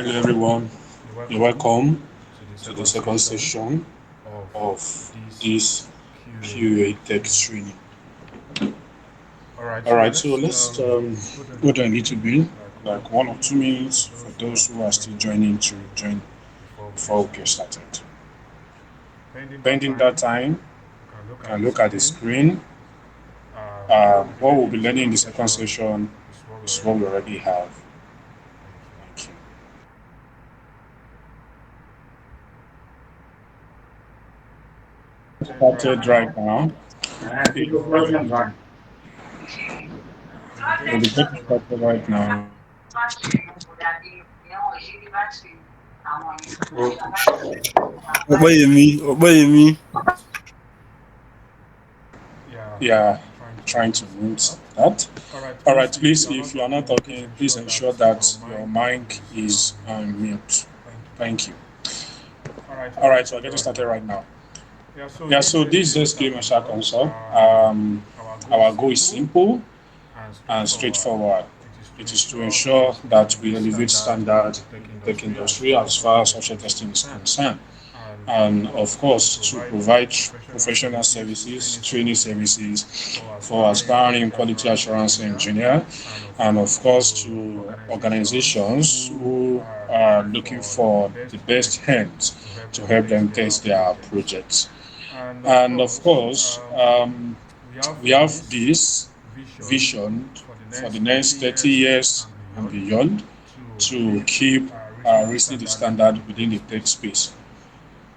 Hello everyone, you're welcome to the second session session of of this this QA QA tech training. training. All right, so Alright, so let's let's put a go down a little bit, one or like two one or two minutes minutes for for those who are those who still are still joining joining to join before we get before we get started. started. Pending that Pending that time, time, you can look you at can the look at the screen. screen. What What we'll we'll be be learning learning in in the the second second session session is what we is what already we have. already have. Thank you. Thank you. Started Started right right now. now. We'll be We'll getting be getting started right started now. right now. Obayemi. Yeah, Yeah, trying to trying to mute mute that. that. All right, All please, right, if you please, are not if you are not talking, please talking, please ensure ensure that your that your mic mic is is on mute. on mute. Thank you. Thank you. All right, we're All getting right, so we're started getting right started now. right now. Yeah, so Yeah, this so is this SQ is Master Game Master Consult. Console. Our goal is Our goal is simple simple and and straightforward. straightforward. It is to It is to ensure ensure that we that we elevate elevate standard standard in the tech in the tech industry as industry far as as far software as testing software is testing is concerned. concerned. And And of of course, to course, to provide provide professional professional services, services, training training services services for for aspiring aspiring quality quality assurance assurance engineer, engineer, and and of of course course to to organizations organizations who who are are looking looking for the for the best best hands hands to help to them help test them their test their projects. projects. And And of course, we have we have this this vision vision for the for the next 30 next 30 years years and and beyond beyond to to keep keep raising the raising the standard within standard the within tech the tech space. space.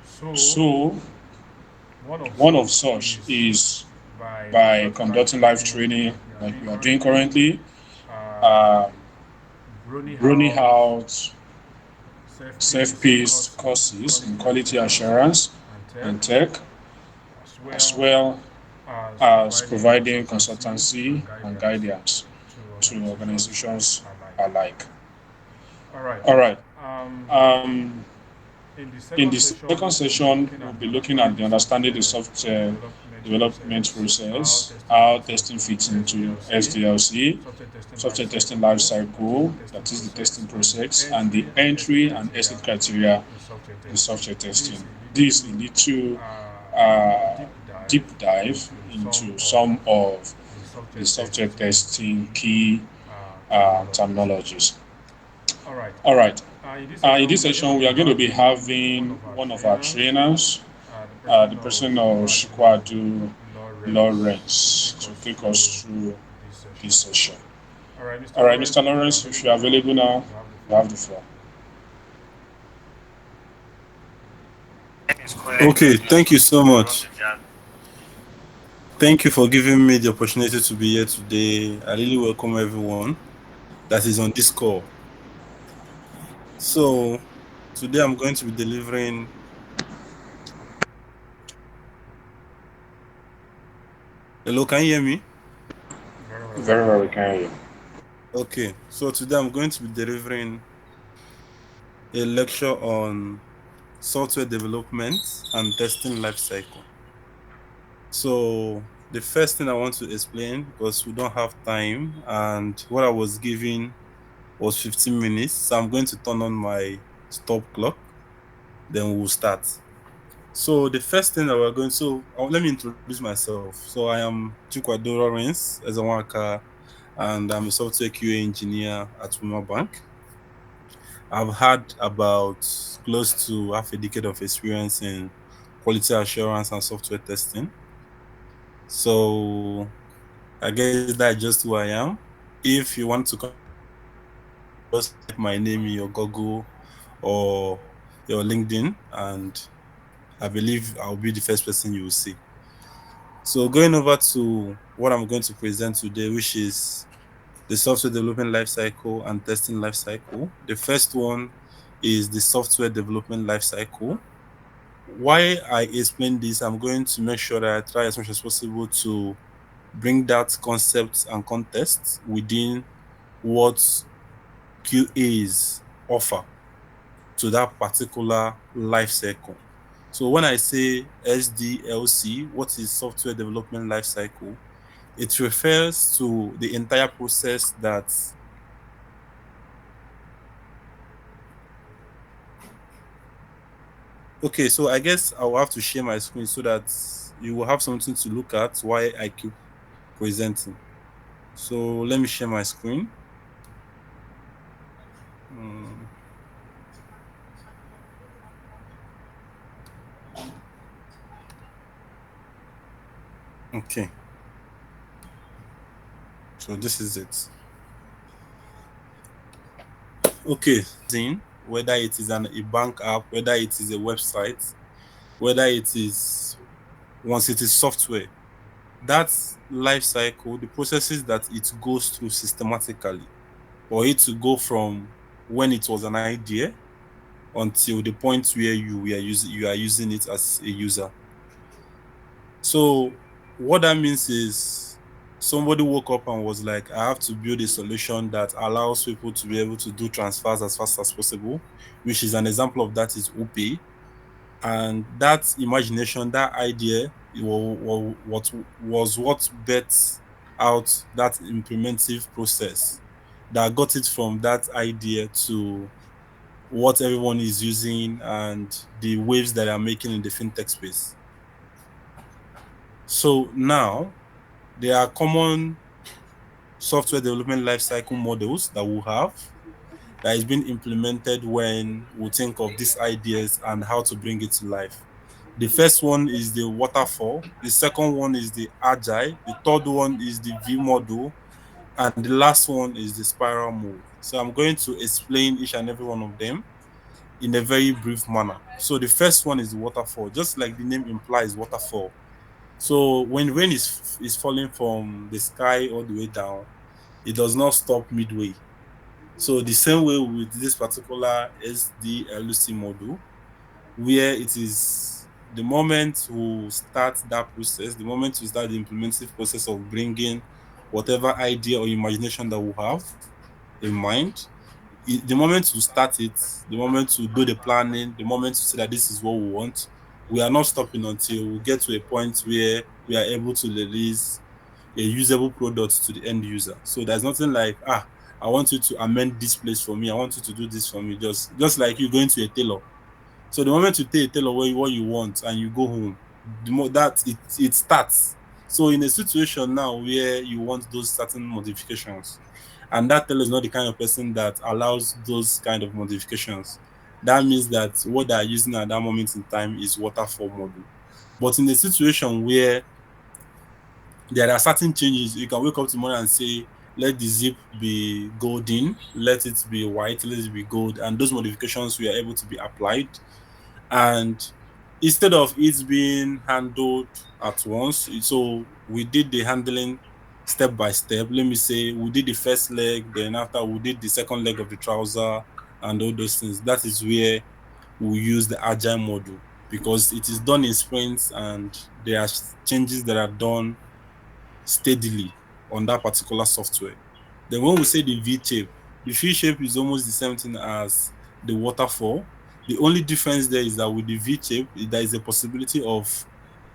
So, So, one of one of such such is is by by conducting live conducting live training training like we are like doing we are doing currently, currently, um, uh, Brony rolling House, out self-paced self-paced courses in courses in quality quality assurance assurance and tech, and tech, as as well well as as providing providing consultancy consultancy and and guidance guidance to to organizations organizations alike. alike. All right. All right. Um, Um, in the in second the second session, we'll be session, looking we'll at be looking at understanding the the understanding the software software development how process, testing how fits testing into fits into SDLC, SDLC, software testing life software testing cycle, life that is the cycle, testing that is the testing process, and the process, and the entry and exit entry and criteria exit criteria in software in testing. software This testing. This a is little a uh, deep dive deep dive into some into of some of the software the software testing testing key key terminologies. terminologies. All right. All right. In this In session, this we are going to session, we be are going to be having one having of our one of our trainers, trainers, the person the of person of Shikwadu Shikwadu Lawrence, to Lawrence, take to us take through us through this session. this session. All right, Mr. All right, Lawrence, Mr. if you are Lawrence, if you available are now, available now, you have the you floor. have the floor. Okay, thank you so much. Thank you for giving me the opportunity to be here today. I really welcome everyone that is on this call. So, today I'm going to be delivering. Hello, can you hear me? Very well, we Very can well, hear we you. can hear you. Okay, so today I'm going to be delivering a lecture on software development and testing lifecycle. So, the first thing I want to explain, because we don't have time, and what I was given was 15 minutes, so I'm going to turn on my stop clock, then we'll start. So the first thing that we're going let me introduce myself. So I am Chikwado Lawrence Ezawaka, and I'm a software QA engineer at Wima Bank. I've had about close to half a decade of experience in quality assurance and software testing. So I guess that's just who I am. If you want to just type my name in your Google or your LinkedIn, and I believe I'll be the first person you will see. So going over to what I'm going to present today, which is the software development lifecycle and testing lifecycle. The first one is the software development lifecycle. Why I explain this, I'm going to make sure that I try as much as possible to bring that concept and context within what QAs offer to that particular life cycle. So when I say SDLC, what is software development life cycle? It refers to the entire process that Okay, so I guess I will have to share my screen so that you will have something to look at while I keep presenting. So let me share my screen. Okay, so this is it. Okay, then whether it is a bank app, whether it is a website, whether it is once it is software, that life cycle, the processes that it goes through systematically, for it to go from when it was an idea until the point where you are using it as a user. So what that means is somebody woke up and was like, I have to build a solution that allows people to be able to do transfers as fast as possible, which is an example of that is UPay. And that imagination, that idea, what was what bet out that implementive process that got it from that idea to what everyone is using and the waves that are making in the fintech space. So now there are common software development lifecycle models that we have that is being implemented when we think of these ideas and how to bring it to life. The first one is the waterfall, the second one is the agile, the third one is the V model, and the last one is the spiral mode. So I'm going to explain each and every one of them in a very brief manner. So the first one is the waterfall, just like the name implies, waterfall. So when rain is falling from the sky all the way down, it does not stop midway. So the same way with this particular SDLC model, where it is the moment we start that process, the moment we start the implementing process of bringing whatever idea or imagination that we have in mind, the moment to start it, the moment to do the planning, the moment to say that this is what we want, we are not stopping until we get to a point where we are able to release a usable product to the end user. So there's nothing like, I want you to amend this place for me. I want you to do this for me. Just like you going to a tailor. So the moment you tell a tailor what you want and you go home, the more that it starts. So in a situation now where you want those certain modifications, and that tailor is not the kind of person that allows those kind of modifications, that means that what they are using at that moment in time is waterfall model. But in a situation where there are certain changes, you can wake up tomorrow and say, let the zip be golden, let it be white, let it be gold, and those modifications were able to be applied. And instead of it being handled at once, so we did the handling step by step. Let me say we did the first leg, then after we did the second leg of the trouser and all those things. That is where we use the agile model, because it is done in sprints and there are changes that are done steadily on that particular software. Then when we say the V shape, the V shape is almost the same thing as the waterfall. The only difference there is that with the V shape, there is a possibility of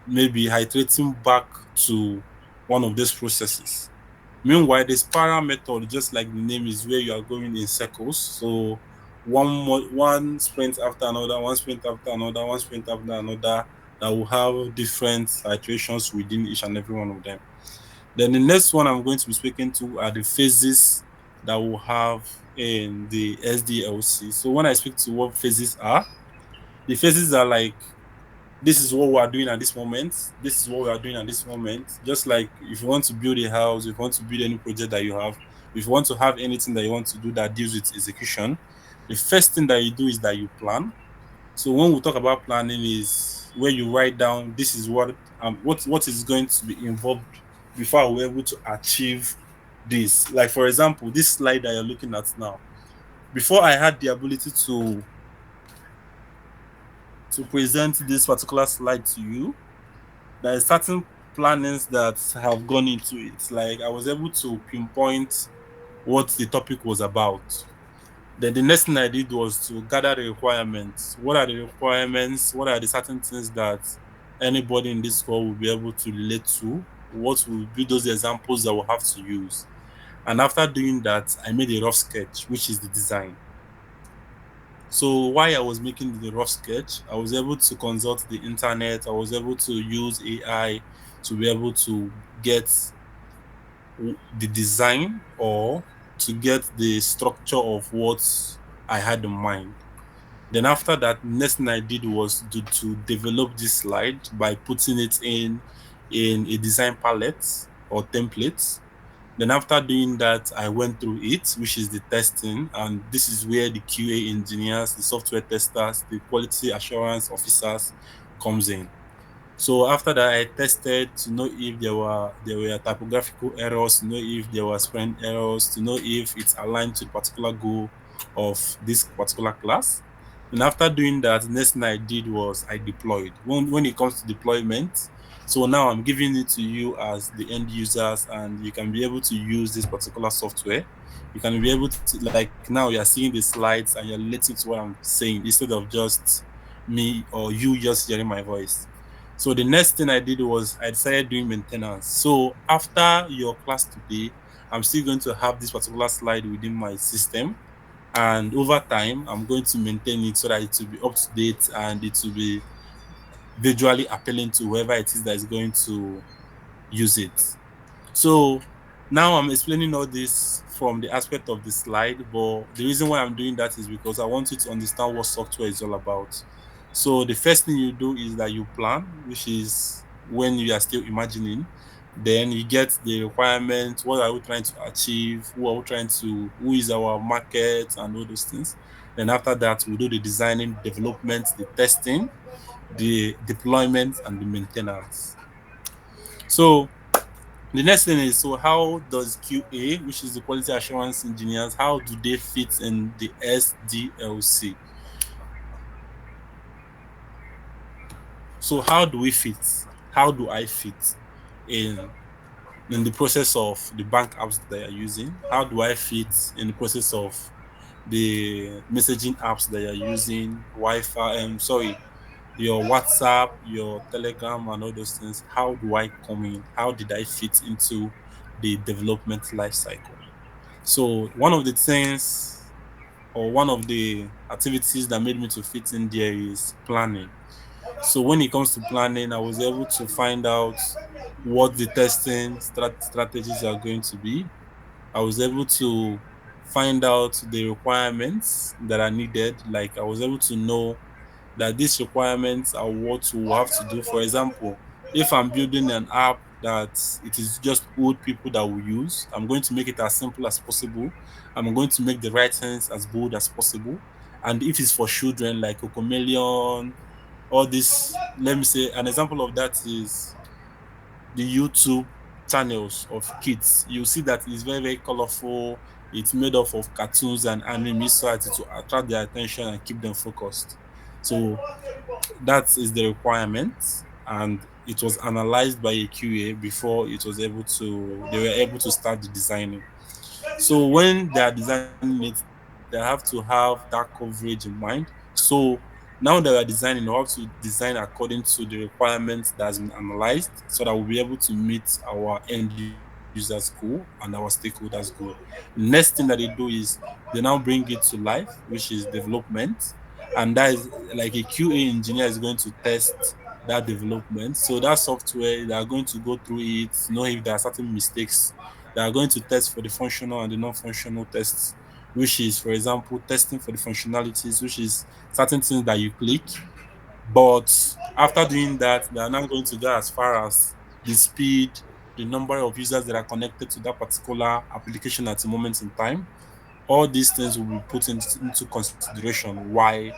maybe iterating back to one of these processes. Meanwhile, the spiral method, just like the name, is where you are going in circles. So one sprint after another, one sprint after another, one sprint after another, that will have different iterations within each and every one of them. Then the next one I'm going to be speaking to are the phases that we'll have in the SDLC. So when I speak to what phases are, the phases are like, this is what we are doing at this moment. This is what we are doing at this moment. Just like if you want to build a house, if you want to build any project that you have, if you want to have anything that you want to do that deals with execution, the first thing that you do is that you plan. So when we talk about planning, is where you write down this is what is going to be involved before we're able to achieve this. Like for example, this slide that you're looking at now. Before I had the ability to present this particular slide to you, there are certain plannings that have gone into it. Like I was able to pinpoint what the topic was about. Then the next thing I did was to gather the requirements. What are the requirements? What are the certain things that anybody in this call will be able to relate to? What will be those examples that we'll have to use? And after doing that, I made a rough sketch, which is the design. So while I was making the rough sketch, I was able to consult the internet. I was able to use AI to be able to get the design or to get the structure of what I had in mind. Then after that, next thing I did was to develop this slide by putting it in a design palette or templates. Then after doing that, I went through it, which is the testing, and this is where the QA engineers, the software testers, the quality assurance officers comes in. So after that, I tested to know if there were typographical errors, to know if there were spelling errors, to know if it's aligned to the particular goal of this particular class. And after doing that, the next thing I did was I deployed. When it comes to deployment, so now I'm giving it to you as the end users, and you can be able to use this particular software. You can be able to, like now you're seeing the slides and you're relating to what I'm saying instead of just me or you just hearing my voice. So the next thing I did was I decided doing maintenance. So after your class today, I'm still going to have this particular slide within my system. And over time, I'm going to maintain it so that it will be up to date and it will be visually appealing to whoever it is that is going to use it. So now I'm explaining all this from the aspect of the slide, but the reason why I'm doing that is because I want you to understand what software is all about. So the first thing you do is that you plan, which is when you are still imagining. Then you get the requirements. What are we trying to achieve? Who is our market and all those things. Then after that, we do the designing, development, the testing, the deployment, and the maintenance. So the next thing is, so how does QA, which is the quality assurance engineers, how do they fit in the SDLC? So how do we fit? How do I fit in in the process of the bank apps that you're using? How do I fit in the process of the messaging apps that you're using? Wi-Fi, sorry, your WhatsApp, your Telegram, and all those things. How do I come in? How did I fit into the development life cycle? So one of the things or one of the activities that made me to fit in there is planning. So when it comes to planning, I was able to find out what the testing strategies are going to be. I was able to find out the requirements that are needed. Like I was able to know that these requirements are what we have to do. For example, if I'm building an app that it is just old people that will use, I'm going to make it as simple as possible. I'm going to make the writings as bold as possible. And if it's for children like Cocomelion, all this, let me say an example of that is the YouTube channels of kids. You see that it's very, very colorful. It's made up of cartoons and anime so as to attract their attention and keep them focused. So that is the requirement, and it was analyzed by a QA before they were able to start the designing. So when they are designing it, they have to have that coverage in mind. So now that we are designing, we have to design according to the requirements that has been analyzed so that we'll be able to meet our end users goal and our stakeholders goal. The next thing that they do is they now bring it to life, which is development. And that is like a QA engineer is going to test that development. So that software, they are going to go through it, know if there are certain mistakes. They are going to test for the functional and the non-functional tests, which is, for example, testing for the functionalities, which is certain things that you click. But after doing that, they are now going to go as far as the speed, the number of users that are connected to that particular application at a moment in time. All these things will be put into consideration while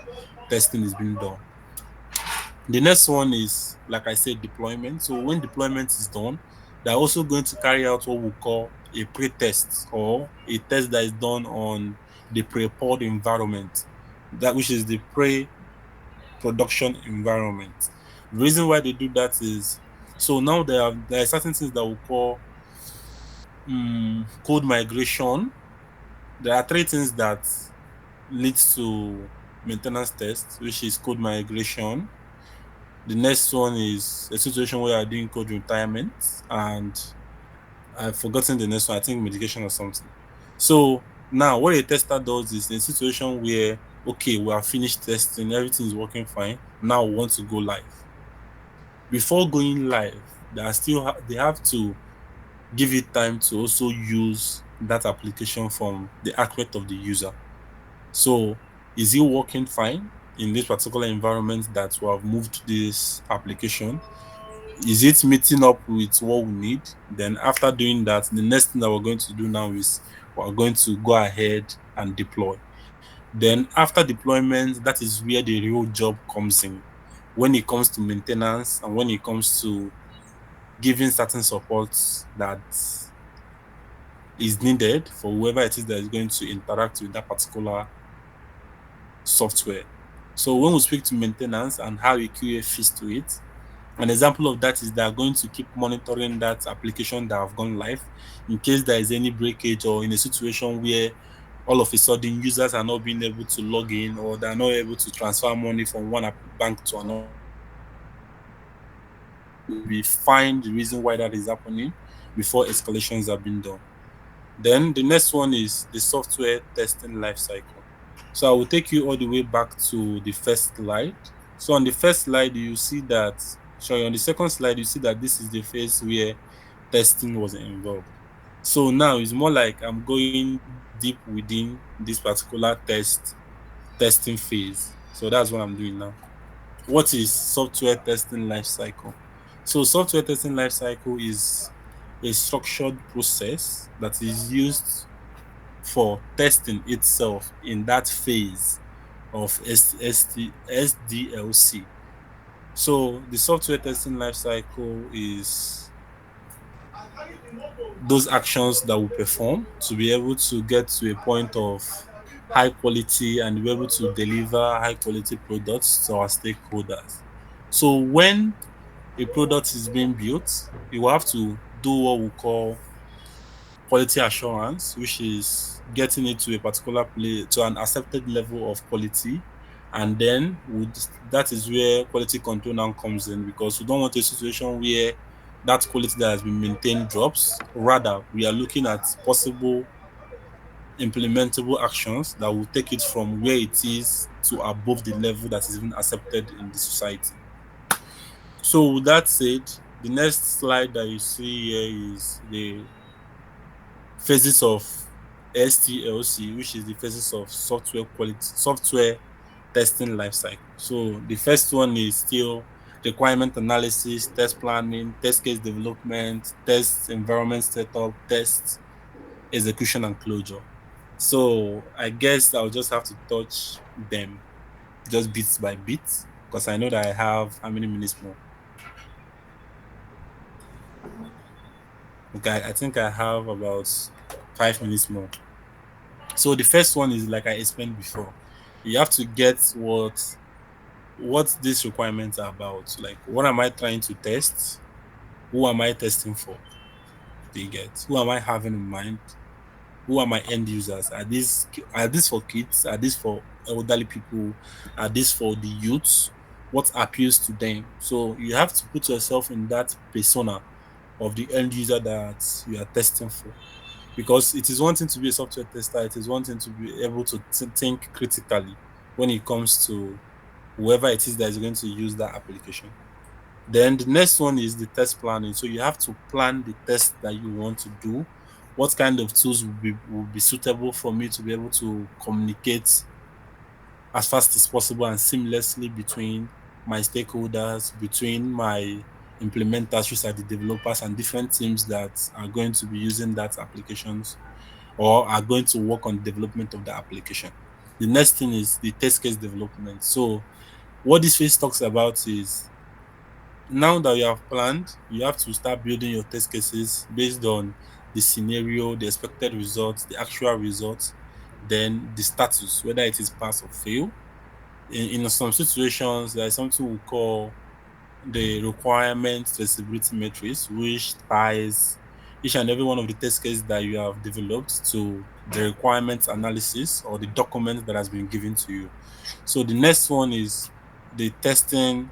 testing is being done. The next one is, like I said, deployment. So when deployment is done, they're also going to carry out what we call a pre-test or a test that is done on the pre-pod environment, that which is the pre-production environment. The reason why they do that is so now there are certain things that we call code migration. There are three things that leads to maintenance tests, which is code migration. The next one is a situation where you're doing code retirement, and I've forgotten the next one. I think medication or something. So now, what a tester does is a situation where okay, we have finished testing, everything is working fine. Now we want to go live. Before going live, they have to give it time to also use that application from the accurate of the user. So, is it working fine in this particular environment that we have moved this application? Is it meeting up with what we need? Then, after doing that, the next thing that we're going to do now is we're going to go ahead and deploy. Then, after deployment, that is where the real job comes in. When it comes to maintenance and when it comes to giving certain supports that is needed for whoever it is that is going to interact with that particular software. So when we speak to maintenance and how a QA fits to it, an example of that is they are going to keep monitoring that application that have gone live in case there is any breakage or in a situation where all of a sudden users are not being able to log in or they are not able to transfer money from one bank to another. We find the reason why that is happening before escalations have been done. Then the next one is the software testing lifecycle. So I will take you all the way back to the first slide. So on the first slide, you see that, sorry, on the second slide, you see that this is the phase where testing was involved. So now it's more like I'm going deep within this particular testing phase. So that's what I'm doing now. What is software testing lifecycle? So software testing lifecycle is a structured process that is used for testing itself in that phase of SDLC. So the software testing lifecycle is those actions that we perform to be able to get to a point of high quality and be able to deliver high quality products to our stakeholders. So when a product is being built, you will have to do what we call quality assurance, which is getting it to a particular place to an accepted level of quality. And then that is where quality control now comes in because we don't want a situation where that quality that has been maintained drops. Rather, we are looking at possible implementable actions that will take it from where it is to above the level that is even accepted in the society. So, with that said, the next slide that you see here is the phases of STLC, which is the phases of software testing lifecycle. So the first one is still requirement analysis, test planning, test case development, test environment setup, test execution and closure. So I guess I'll just have to touch them just bits by bit because I know that I have how many minutes more? Okay, I think I have about 5 minutes more. So the first one is like I explained before. You have to get what these requirements are about. Like what am I trying to test? Who am I testing for? Do you get? Who am I having in mind? Who are my end users? Are these for kids? Are these for elderly people? Are these for the youths? What appeals to them? So you have to put yourself in that persona of the end user that you are testing for. Because it is one thing to be a software tester, it is one thing to be able to think critically when it comes to whoever it is that is going to use that application. Then the next one is the test planning. So you have to plan the test that you want to do. What kind of tools will be suitable for me to be able to communicate as fast as possible and seamlessly between my stakeholders, between my implementers, which are the developers, and different teams that are going to be using that applications or are going to work on development of the application. The next thing is the test case development. So what this phase talks about is now that you have planned, you have to start building your test cases based on the scenario, the expected results, the actual results, then the status, whether it is pass or fail. In some situations, there is something we call the requirement traceability matrix, which ties each and every one of the test cases that you have developed to the requirements analysis or the document that has been given to you. So the next one is the testing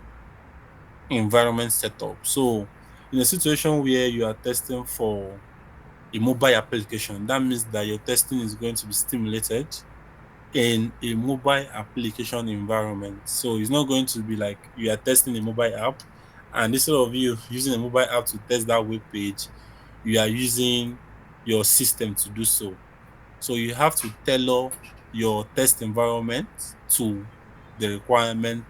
environment setup. So in a situation where you are testing for a mobile application, that means that your testing is going to be stimulated in a mobile application environment. So it's not going to be like you are testing a mobile app, and instead of you using a mobile app to test that web page, you are using your system to do so. So you have to tailor your test environment to the requirement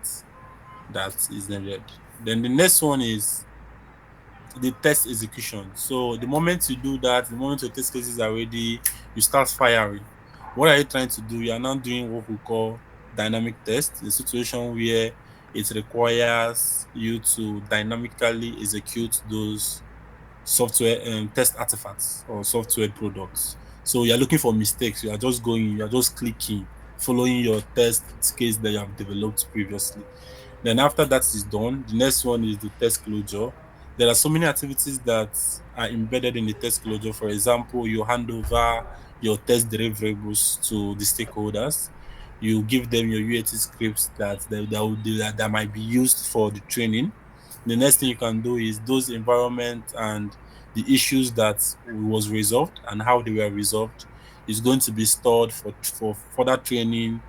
that is needed. Then the next one is the test execution. So the moment you do that, the moment your test cases are ready, you start firing. What are you trying to do? You are now doing what we call dynamic test, a situation where it requires you to dynamically execute those software test artifacts or software products. So you're looking for mistakes. You are just going, you are just clicking, following your test case that you have developed previously. Then after that is done, the next one is the test closure. There are so many activities that are embedded in the test closure. For example, you hand over your test deliverables to the stakeholders. You give them your UAT scripts that might be used for the training. The next thing you can do is those environment and the issues that was resolved and how they were resolved is going to be stored for further training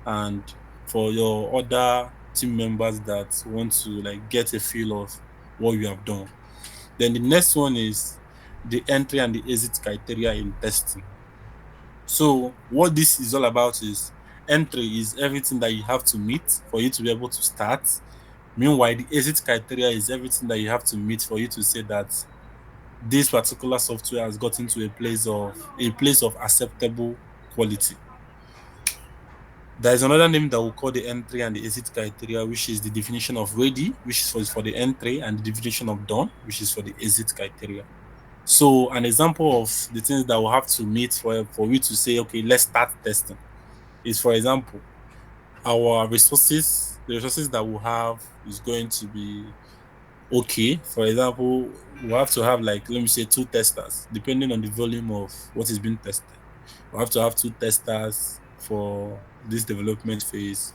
and for your other team members that want to like get a feel of what you have done. Then the next one is the entry and the exit criteria in testing. So what this is all about is entry is everything that you have to meet for you to be able to start. Meanwhile, the exit criteria is everything that you have to meet for you to say that this particular software has gotten to a place of acceptable quality. There is another name that we call the entry and the exit criteria, which is the definition of ready, which is for the entry, and the definition of done, which is for the exit criteria. So, an example of the things that we have to meet for you to say, okay, let's start testing is, for example, our resources, the resources that we have is going to be okay. For example, we have to have like, let me say, two testers, depending on the volume of what is being tested. We have to have two testers for this development phase,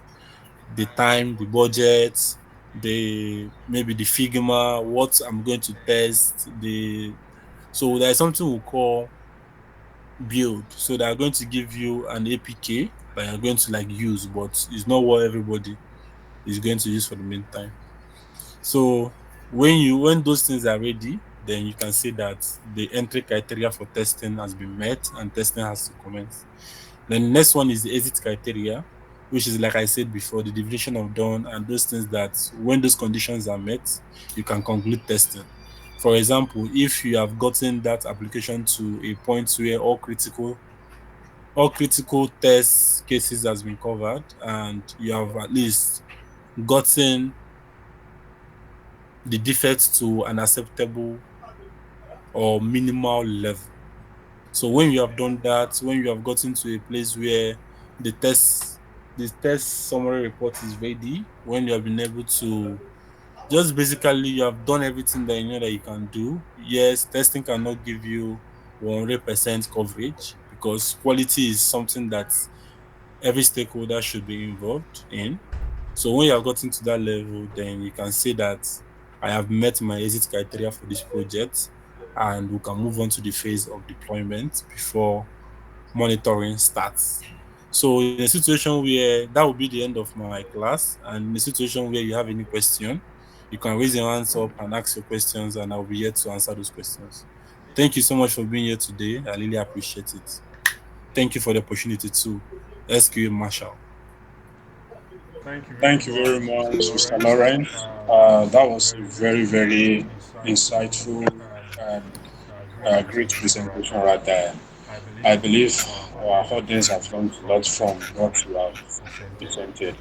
the time, the budget, the maybe the Figma, what I'm going to test, the so there's something we call build. So they are going to give you an APK that you're going to like use, but it's not what everybody is going to use for the meantime. So when those things are ready, then you can say that the entry criteria for testing has been met and testing has to commence. Then the next one is the exit criteria, which is like I said before, the definition of done and those things that when those conditions are met, you can conclude testing. For example, if you have gotten that application to a point where all critical test cases has been covered and you have at least gotten the defects to an acceptable or minimal level. So when you have done that, when you have gotten to a place where the test the test summary report is ready, when you have been able to just basically you have done everything that you know that you can do. Yes, testing cannot give you 100% coverage because quality is something that every stakeholder should be involved in. So when you have gotten to that level, then you can say that I have met my exit criteria for this project, and we can move on to the phase of deployment before monitoring starts. So in a situation where that will be the end of my class, and in a situation where you have any question, you can raise your hands up and ask your questions, and I'll be here to answer those questions. Thank you so much for being here today. I really appreciate it. Thank you for the opportunity to SQ Marshall. Thank you very Thank you very much, Mr. much, Mr. Lawrence. Lawrence. That was That a was a very, very, very very insightful insightful and and great great presentation right presentation there. right there. I believe I believe our our audience have audience learned have a lot learned a lot from from what what you you have have presented. presented.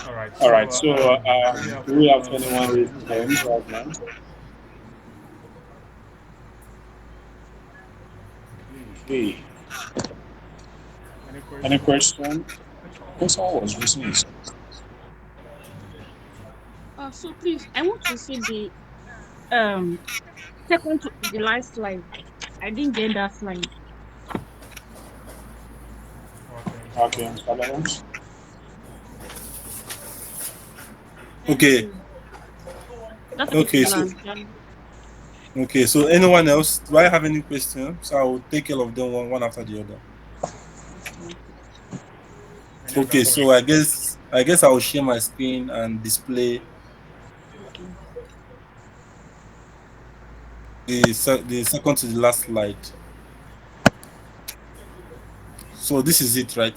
All right, All so right, so do we have do we have anyone anyone raising their raising hand their right hand now? right now? Okay. Any Any question? question? I I think think someone someone was was raising raising his his. hand. So please, I want to see the um second to the last slide. I didn't get that slide. Okay, Mr. Okay, Lawrence. Mr. Lawrence. Thank Okay, you. That's okay, okay, so Alan. anyone else? Do I have any questions? So I will take care of them one after the other. Okay. Yes, Okay, I'm so hearing you. I guess I'll share my screen and display Okay. the second to the last slide. So this is it, right?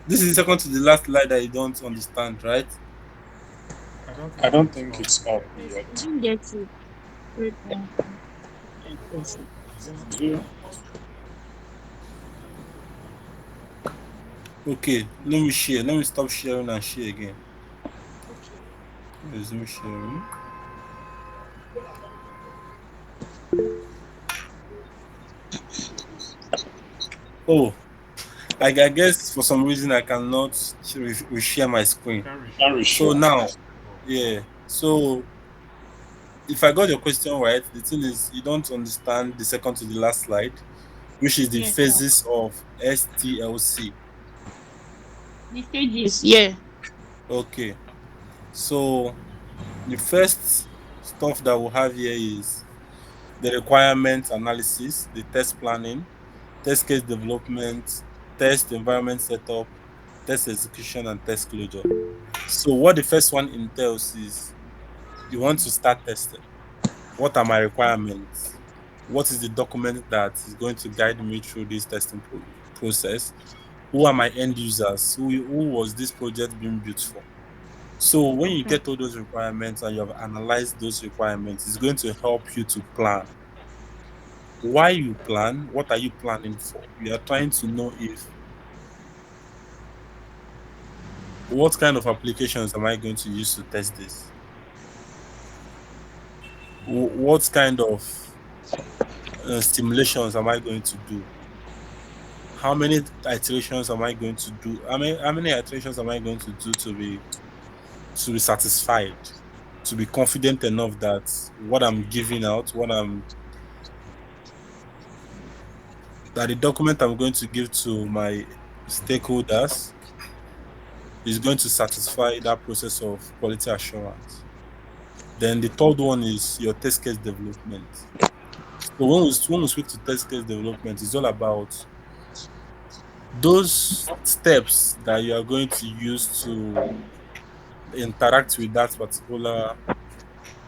This is the second to the last slide that you don't understand, right? I don't I think don't it's think up it's up yet. I yet. didn't get it. Wait, let's see. Yeah. Okay, let me share. Let me stop sharing and share again. Okay. Resume sharing. Oh, I guess for some reason I cannot share my You screen. can't Can't reshare. So reshare. now, Oh, yeah. So if I got your question right, the thing is you don't understand the second to the last slide, which is the Yes, sir. phases of STLC. The stages. Yeah. Okay. So the first stuff that we have here is the requirement analysis, the test planning, test case development, test environment setup, test execution, and test closure. So what the first one entails is you want to start testing. What are my requirements? What is the document that is going to guide me through this testing process? Who are my end users? Who was this project being built for? So when you Okay. get all those requirements and you have analyzed those requirements, it's going to help you to plan. Why you plan? What are you planning for? You are trying to know if what kind of applications am I going to use to test this? What kind of simulations am I going to do? How many iterations am I going to do? How many iterations am I going to do to be satisfied, to be confident enough that what I'm giving out, that the document I'm going to give to my stakeholders is going to satisfy that process of quality assurance. Then the third one is your test case development. So when we speak to test case development, it's all about those steps that you are going to use to interact with that particular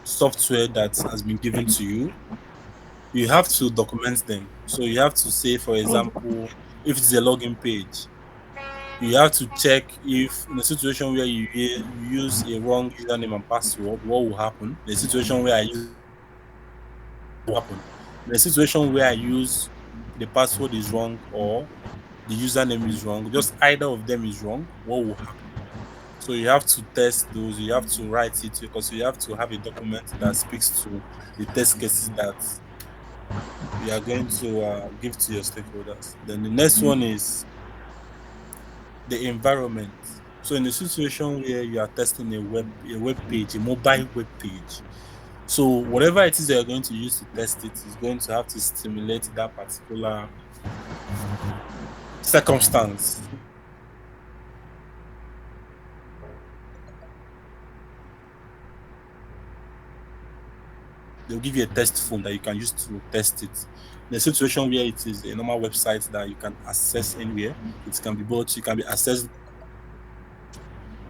software that has been given to you. You have to document them. So you have to say, for example, if it's a login page, you have to check if in a situation where you use a wrong username and password, what will happen? In a situation where I use what will happen? In a situation where I use the password is wrong or the username is wrong, just either of them is wrong, what will happen? So you have to test those, you have to write it because you have to have a document that speaks to the test cases that you are going to give to your stakeholders. Then the next one is the environment. So in a situation where you are testing a web page, a mobile web page, so whatever it is that you're going to use to test it is going to have to stimulate that particular circumstance. They'll give you a test phone that you can use to test it. In a situation where it is a normal website that you can access anywhere, it can be both, you can be accessed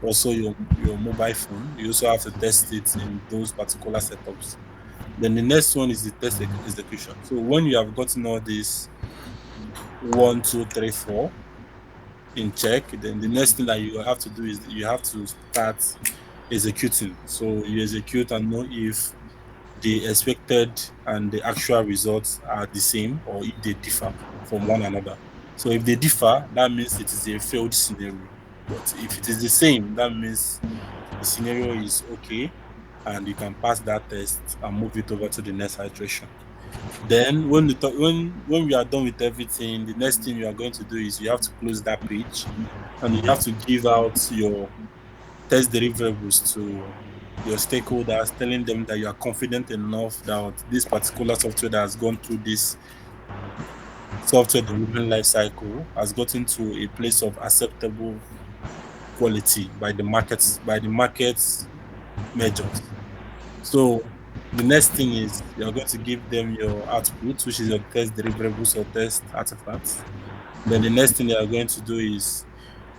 also your mobile phone. You also have to test it in those particular setups. Then the next one is the test execution. So when you have gotten all this one, two, three, four in check, then the next thing that you have to do is you have to start executing. So you execute and know if the expected and the actual results are the same or if they differ from one another. So if they differ, that means it is a failed scenario. But if it is the same, that means the scenario is okay and you can pass that test and move it over to the next iteration. Then when we are done with everything, the next thing you are going to do is you have to close that page and you have to give out your test deliverables to your stakeholders, telling them that you are confident enough that this particular software that has gone through this software development life cycle has gotten to a place of acceptable quality by the market's measures. So the next thing is you're going to give them your output, which is your test deliverables or test artifacts. Then the next thing they are going to do is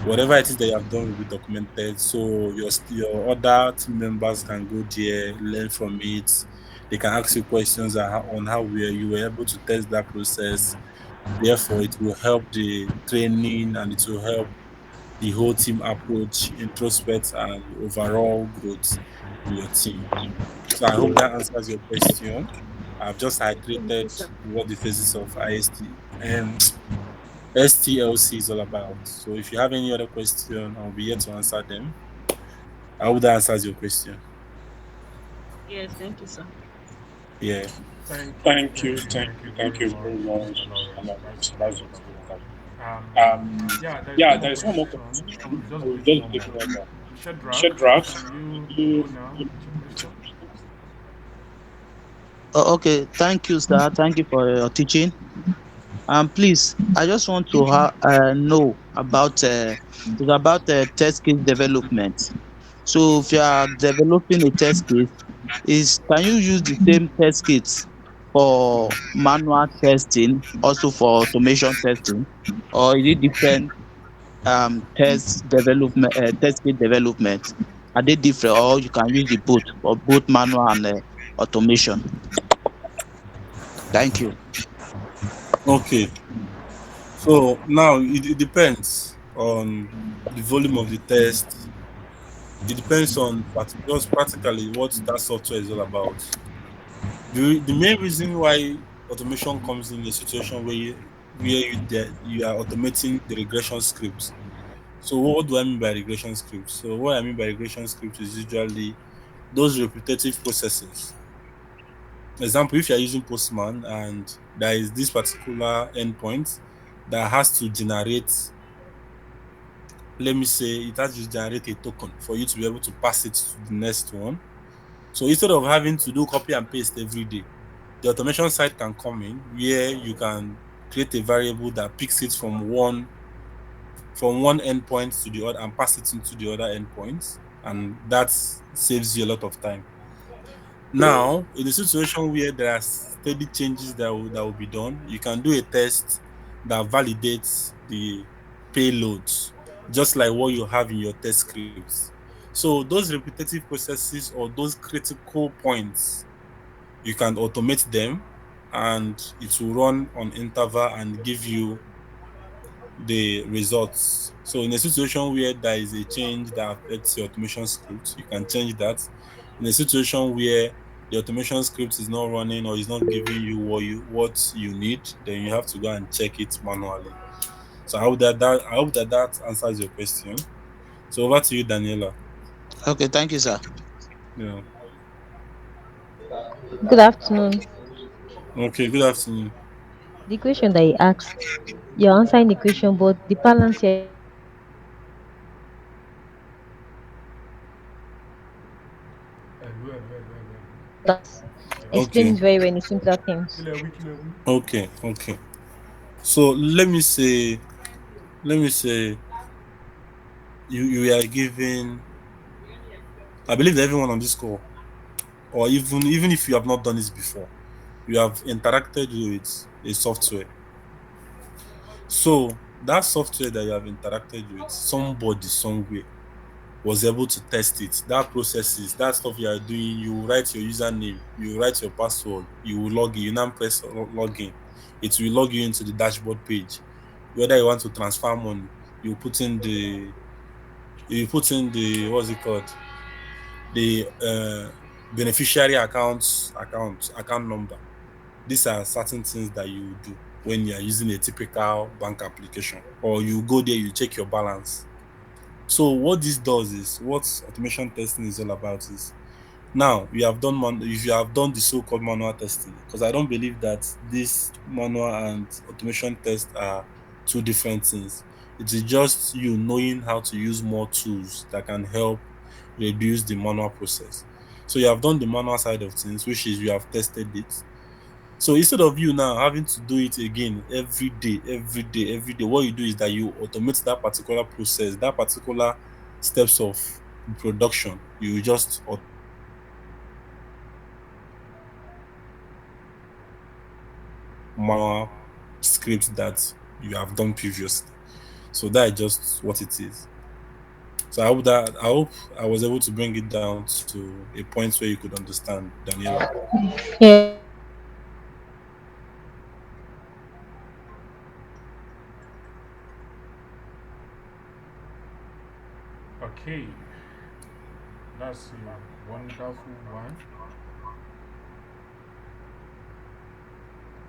whatever it is that you have done will be documented. So your other team members can go there, learn from it. They can ask you questions on how you were able to test that process. Therefore, it will help the training and it will help the whole team approach, introspect, and overall growth in your team. So I hope that answers your question. I've just Thank you, hydrated sir. what the phases of IST and STLC is all about. So if you have any other question, I'll be here to answer them. I hope that answers your question. Yes, thank you, sir. Yeah. Thank you very very much, much, Mr. Lawrence. Mr. That's Lawrence. really wonderful. Yeah, there is one more There is one more question. question. I will I just will brief just one brief more. one more. Shadrach, Shadrach, can you you go now with your question? Okay, thank you, sir. Thank you for your teaching. Please, I just want to know about test case development. So, if you are developing a test case, can you use the same test kits for manual testing, also for automation testing, or is it different test case development? Are they different, or you can use the both or both manual and automation? Thank you. Okay. So now it depends on the volume of the test. It depends on just practically what that software is all about. The main reason why automation comes in a situation you are automating the regression scripts. So what do I mean by regression scripts? So what I mean by regression scripts is usually those repetitive processes. Example, if you're using Postman and there is this particular endpoint that has to generate, let me say, it has to generate a token for you to be able to pass it to the next one. So instead of having to do copy and paste every day, the automation side can come in where you can create a variable that picks it from one endpoint to the other and pass it into the other endpoints, and that saves you a lot of time. Now, in a situation where there are steady changes that will be done, you can do a test that validates the payloads, just like what you have in your test scripts. So those repetitive processes or those critical points, you can automate them, and it will run on interval and give you the results. So in a situation where there is a change that affects your automation script, you can change that. In a situation where the automation script is not running or is not giving you what you need, then you have to go and check it manually. So I hope that answers your question. So over to you, Daniela. Okay, thank you, sir. Yeah. Good afternoon. Okay. Good afternoon. The question that you asked, you're answering the question, but the balance here is that explain Okay. it very well in simpler terms. Okay. Okay. So let me say you are given. I believe that everyone on this call, or even if you have not done this before, you have interacted with a software. So that software that you have interacted with, somebody somewhere was able to test it. That processes, that stuff you are doing, you write your username, you write your password, you will log in, you now press login. It will log you into the dashboard page. Whether you want to transfer money, you put in the what's it called? The beneficiary account number. These are certain things that you do when you are using a typical bank application, or you go there, you check your balance. So what this does is what automation testing is all about is now if you have done the so-called manual testing, because I don't believe that this manual and automation test are two different things. It is just you knowing how to use more tools that can help reduce the manual process. So you have done the manual side of things, which is you have tested it. So instead of you now having to do it again every day, what you do is that you automate that particular process, that particular steps of production. You just manual script that you have done previously. So that is just what it is. So I hope I was able to bring it down to a point where you could understand, Daniela. Okay, that's a wonderful one.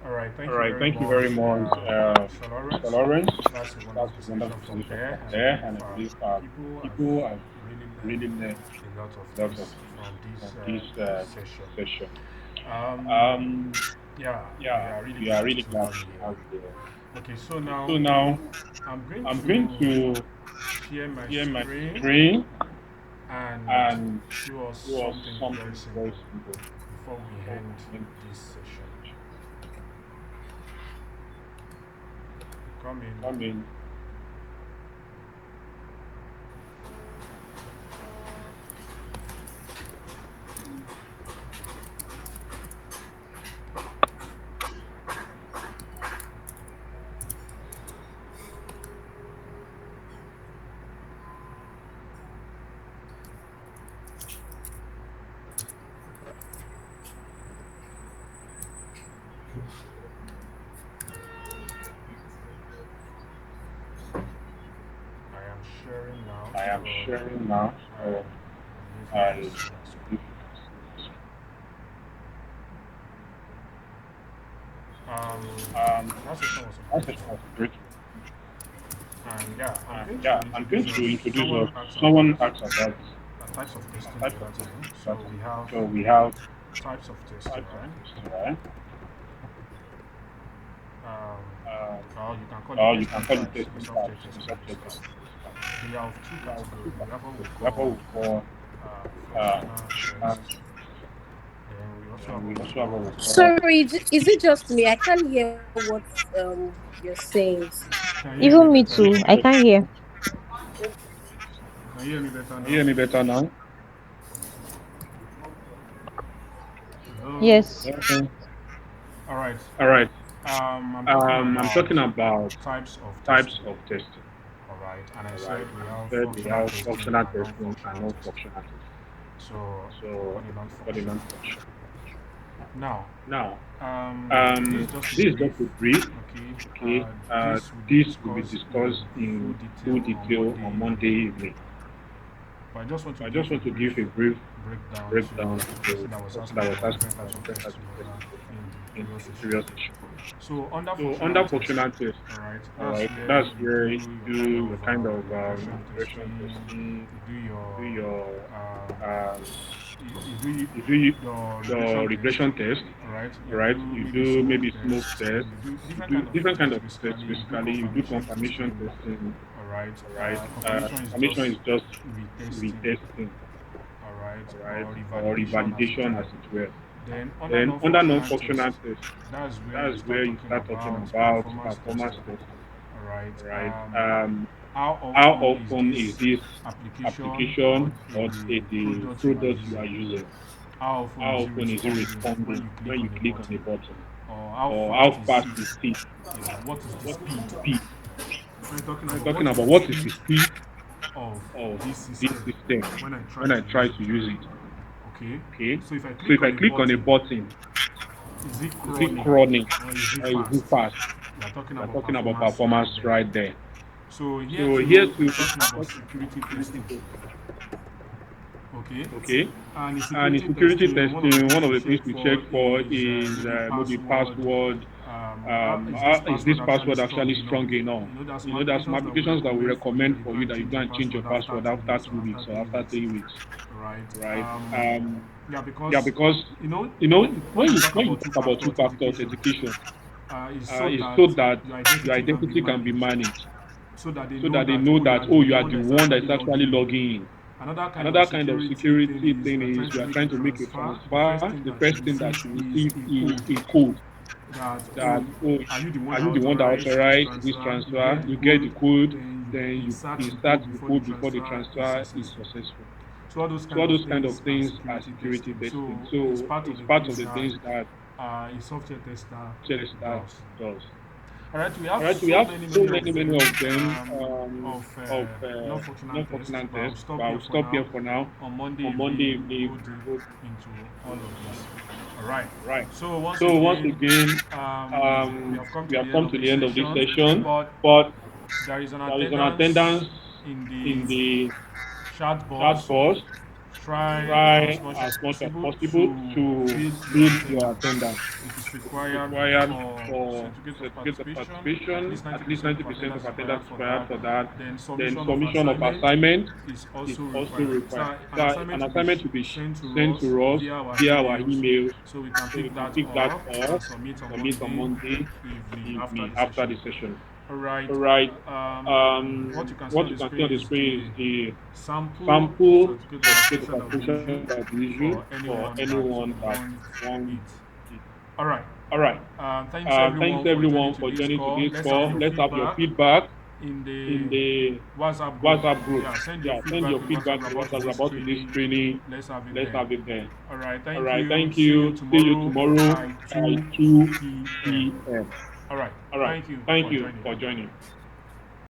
All right, thank All you right, very thank you much, very much, Mr. Mr. Lawrence. Lawrence. That's a That's wonderful a session wonderful from solution there, from and I there, believe and I believe people have people have really really learned learned a lot of a lot things of from from this this session. session. Um, Um, yeah, we yeah, are really we are glad really to glad have you to here. have you. Okay, so So now now I'm going I'm going to to share my share my screen screen and and show us do us something very something very simple simple before we before end we end this session. this session. Come in. Come in. I am sharing now, I am so sharing now, so I I believe you can see my screen. if you can see my screen. That session was a That great session one. was a great one. And yeah, I'm And going to yeah, I'm going introduce to us. introduce Someone us. asked Someone about asked about the types of the testing type the of other time. testing So that we time. have So we have types of testing, types of right? testing, right? Um, Um, or you can call it or you can testing call it types in testing software types in testing software this time. testing this time. We have two We have two categories. We have what we categories. We have what call we call functional functional test. test. Then we also have And what we we also have what call. we call. Sorry, is it just me? I can't hear what you're saying. Can you hear me Even me better too. now? I can't hear. Can you hear me better Can you now? hear me better now? Hello. Yes. Okay. All right. All right. I'm talking I'm about talking about types of types testing. of testing. All right, and I All said right. we And I have said we functional have testing functional and testing and non-functional testing. non-functional testing. So we So call it we call it non-functional. non-functional. Now, Now, this is just a this is brief. just a brief. Okay, Okay. this will be This will be discussed in discussed full in full detail on detail Monday on evening. Monday evening. But I just want to I give just a want to brief give a brief breakdown to breakdown the to person the that was person asking that was about asking different about types of different tests types in of testing the in previous the session. previous session. So under So functional under test, functional test, all right, all that's right, where that's you where do you your kind do of your kind of regression regression testing, testing, you do you do your your um, um, you do you do your your regression test, regression test, all right. all You right. do You maybe do smoke maybe smoke test, test, you do you different do kind of different kind tests. of tests. Basically, you do Basically, you do confirmation confirmation testing, testing, all right. all right. Confirmation is Confirmation just is just retesting, retesting, all right, all right, or or revalidation as it revalidation as were. it were. Then under Then under non-functional test, non-functional test, that's where you that's start where you talking start talking about about performance performance testing. testing. All right. All right. How How often is often is this this application or application or the the product you are product you are using? using? How often How is it often is it responding when responding you click when you on a click on a button? button? Or how Or how fast is fast it? is it? Yeah. What is the What is speed? the speed? When you're talking We're about talking what is about the what is speed the speed of of this this system system when I try when I to try use to it. use it. Okay. Okay. So if I So click if I on a click on a button, button, is it is it crawling crawling or is it or is it fast? fast? We are talking We're about talking about performance right performance there. right there. So here So here too, to we're talking about talk security security testing. testing. Okay. Okay. And in And in security security testing, one of the testing, things one of we the things check we check for for is is maybe maybe password. password. Is this Is password this actually password strong actually enough? strong enough? There are some You know, there are some applications that we applications that we recommend for you recommend that you for go you and that you change go your and change your password after password 2 after weeks or 2 weeks after or 3 after weeks. 3 weeks, Right? right? Yeah, Yeah, because because when when you you talk about talk about two-factor two-factor authentication, authentication, it's so it's that so that your your identity can be identity can be managed, managed, so that they so know that they that know you that are the oh, you are one the that is one that actually is actually logging in. logging in. Another kind of Another kind of security thing security is thing when you're is trying you to are make a trying to make a transfer. The transfer. first thing The that you first thing that receive you is receive a is code. a code. that, that, oh, oh, are you the one are that you the one that authorized authorized this you transfer? get the You get the code, code, then then you you insert the insert code the before the code before the transfer is transfer is successful. successful. So all those So kind all of those kind of things are things are security security testing. testing. So it's So part of it's the part of things the that things that a software tester STLC does. does. All right, we All have right, we so have many, so many of many, them many of them of of non-functional tests, non-functional but I'll tests, stop but here I'll for stop here now. for now. On Monday On Monday evening, we'll evening, go deep we'll go into all of this. All right. right. So once So once again, again, we have come we to have the end come of to this the end of this session, session, but but there is an there is an attendance attendance in in the the chat box. chat box. Try as Try much as as much as possible possible to to build your build your attendance. attendance. It is It is required required for for certificate of certificate of participation. participation. At least 90% of 90% attendance of is required attendance for required that. for that. Then Then submission of submission of assignment assignment is is also also required. required. So an So assignment an will be assignment will be sent to sent us to us via via our our emails, emails, so we can so we pick can that pick that up up and submit on Monday Monday evening evening after after the the session. session. All right. All right. What you can see What on you the can see on screen the is screen is the the sample sample certificate of certificate of participation that will be application issued that we issued for for anyone that anyone that wants wants it. it. All right. All right. Thanks Thanks everyone for joining everyone to for this joining to call. this Let's have call. your Let's have your feedback feedback in in the the WhatsApp group. WhatsApp group. Yeah, send your Yeah, send feedback your in feedback WhatsApp in about WhatsApp today's about today's training. training. Let's have it Let's there. have it there. All right. All Thank right. you. Thank See you you. See you tomorrow tomorrow by by 2 2 p.m. p.m. All right. All right. Thank you Thank for you joining. for joining.